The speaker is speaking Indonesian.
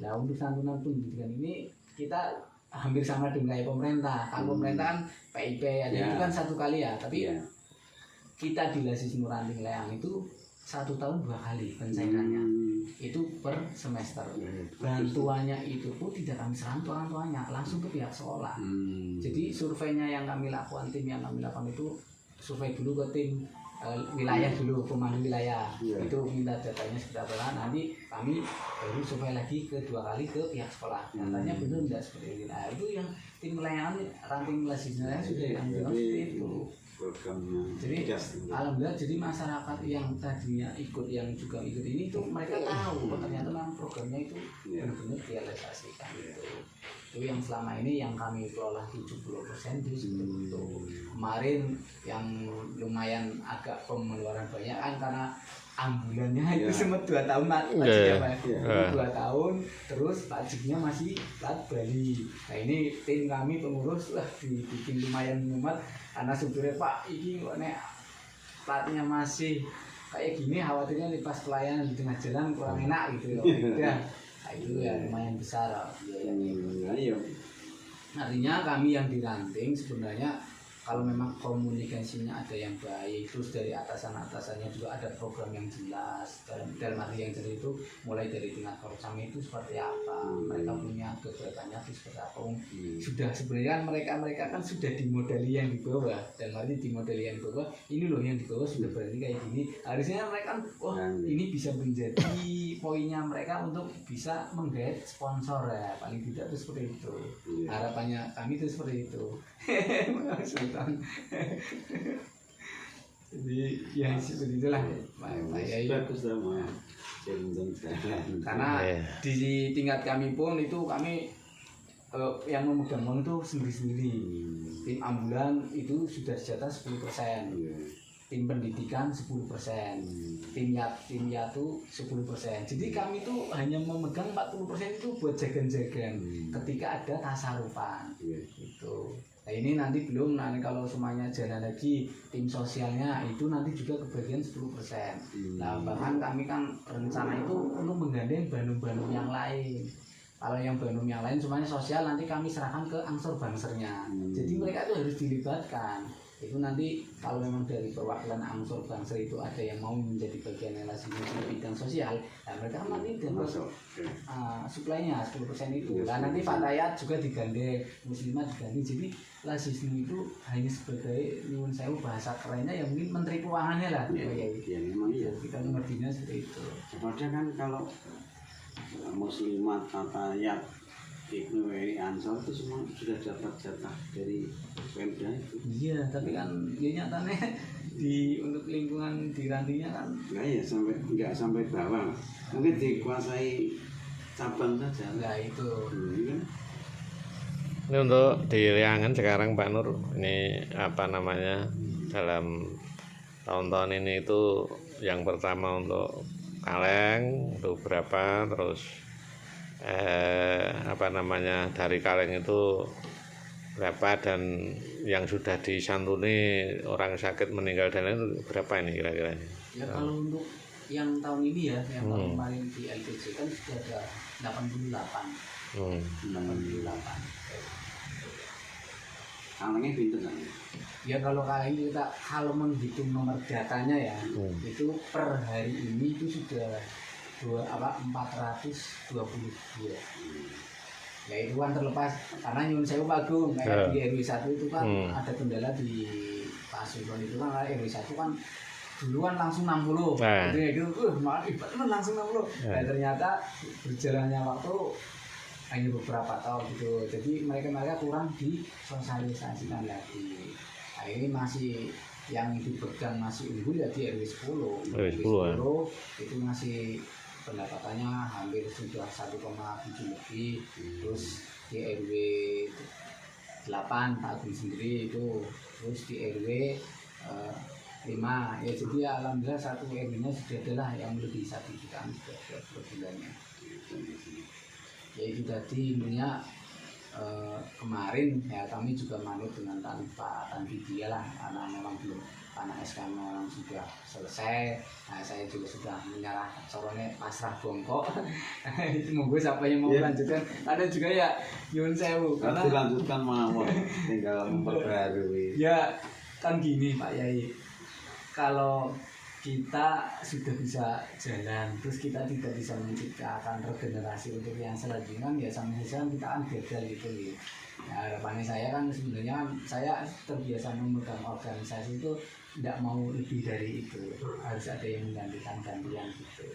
Nah untuk santunan pendidikan ini kita hampir sama dengan pemerintah. Kalau pemerintah kan PIP ada itu kan 1 kali ya, tapi kita di Lasis Nuranting Leang itu 1 tahun 2 kali pencairannya. Itu per semester. Bantuannya itu pun tidak kami serahkan ke orang tuanya, langsung ke pihak sekolah. Jadi surveinya yang kami lakukan, tim yang kami lakukan itu survei dulu ke tim wilayah dulu, pemandu wilayah. Itu minta datanya seperti apa, nanti kami baru survei lagi kedua kali ke pihak sekolah. Datanya benar tidak seperti ini. Nah itu yang tim layanan ranting Lasisnya sudah diambil seperti itu. Jadi alhamdulillah, jadi masyarakat yang tadinya ikut, yang juga ikut ini tuh mereka tahu ternyata memang programnya itu benar-benar direalisasikan itu yang selama ini yang kami kelola 70% itu seperti itu. Kemarin yang lumayan agak pengeluaran banyak kan karena ambulannya itu sempat 2 tahun pajaknya Pak. 2 tahun terus pajaknya masih plat Bali. Nah ini tim kami pengurus dibikin lumayan mumet karena supirnya Pak ini kok nek platnya masih kayak gini, khawatirnya nih pas pelayanan di tengah jalan kurang enak gitu loh. Nah itu ya lumayan besar biayanya. Artinya kami yang di ranting sebenarnya kalau memang komunikasinya ada yang baik, terus dari atasan-atasannya juga ada program yang jelas, dalam arti yang jelas itu mulai dari tingkat korpsami itu seperti apa, mereka punya kegiatannya itu seperti apa. Sudah sebenarnya mereka kan sudah dimodali yang di bawah, dalam arti dimodali yang di bawah, ini loh yang di bawah sudah berarti kayak gini. Harusnya mereka kan, ini bisa menjadi poinnya mereka untuk bisa menggait sponsor ya, paling tidak itu seperti itu. Harapannya kami itu seperti itu. Jadi ya seperti itulah Pak Yai. Karena di tingkat kami pun itu kami yang memegang uang itu sendiri-sendiri. Tim ambulan itu sudah jatah 10%. Tim pendidikan 10%, tim yatu 10%. Jadi kami tuh hanya memegang 40% itu buat jagan-jagan ketika ada tasarufan gitu. Nah ini nanti belum, nanti kalau semuanya jalan lagi tim sosialnya itu nanti juga kebagian 10%. Nah bahkan kami kan rencana itu untuk menggandeng bandung-bandung yang lain. Kalau yang bandung yang lain semuanya sosial, nanti kami serahkan ke angsur bangsernya. Jadi mereka itu harus dilibatkan. Itu nanti kalau memang dari perwakilan angsur bangsa itu ada yang mau menjadi bagian relasi di bidang sosial, nah mereka nanti dapat suplainya 10% itu. Nah nanti Fatayat juga digandeng, Muslimah digandeng. Jadi Lasisnu itu hanya sebagai nyuwun sewu bahasa kerennya yang mungkin menteri keuangannya lah. Ya memang iya. Kita mengertinya seperti itu. Sebenarnya kan kalau Muslimat, Fatayat, Ibnu Weli, Ansor itu semua sudah dapat jatah dari Pemda itu. Iya, tapi kan ya nyatanya untuk lingkungan di rantingnya kan nggak sampai bawah, mungkin dikuasai cabang saja. Nah itu. Ini untuk di Leangan sekarang Pak Nur, ini apa namanya, dalam tahun-tahun ini itu yang pertama untuk kaleng itu berapa, terus apa namanya dari kaleng itu berapa, dan yang sudah disantuni orang sakit meninggal dan lain itu berapa ini kira-kira? Ya kalau untuk yang tahun ini ya, yang tahun kemarin di LPJ kan sudah ada 88. 88. Kalengnya pinter kan? Ya kalau kaleng kita kalau menghitung nomor datanya ya, itu per hari ini itu sudah 422. Ya itu kan terlepas karena nyun sewu Agung kayak di RW 1 itu kan ada kendala di Pasuruan itu kan, RW 1 kan duluan langsung 60. Jadi itu malah teman langsung 60. Dan ternyata berjalannya waktu hanya beberapa tahun gitu. Jadi mereka kurang disosialisasikan lagi. Nah ini masih yang dipegang masih unggul ya di RW 10. RW 10 itu masih pendapatannya hampir sudah 1,7 lebih. Terus di RW 8 Pak Agung sendiri itu, terus di RW 5 ya, jadi alhamdulillah satu RW-nya sudah adalah yang lebih sertifikat sudah per bulannya. Ya itu tadi intinya kemarin ya kami juga manut dengan Pak Tanti dia lah, karena memang belum karena SK memang sudah selesai. Nah, saya juga sudah menyerah corone pasrah bongkok. Semoga siapa yang mau melanjutkan, ada juga ya nyuwun sewu Kalau dilanjutkan mawon, tinggal memperbarui. ya kan gini Pak Yai, kalau kita sudah bisa jalan terus kita tidak bisa menciptakan regenerasi untuk yang selanjutnya, ya sama saja kita kan gagal gitu ya. Nah, harapannya saya kan sebenarnya saya terbiasa memegang organisasi itu tidak mau lebih dari itu, harus ada yang menggantikan gantian gitu.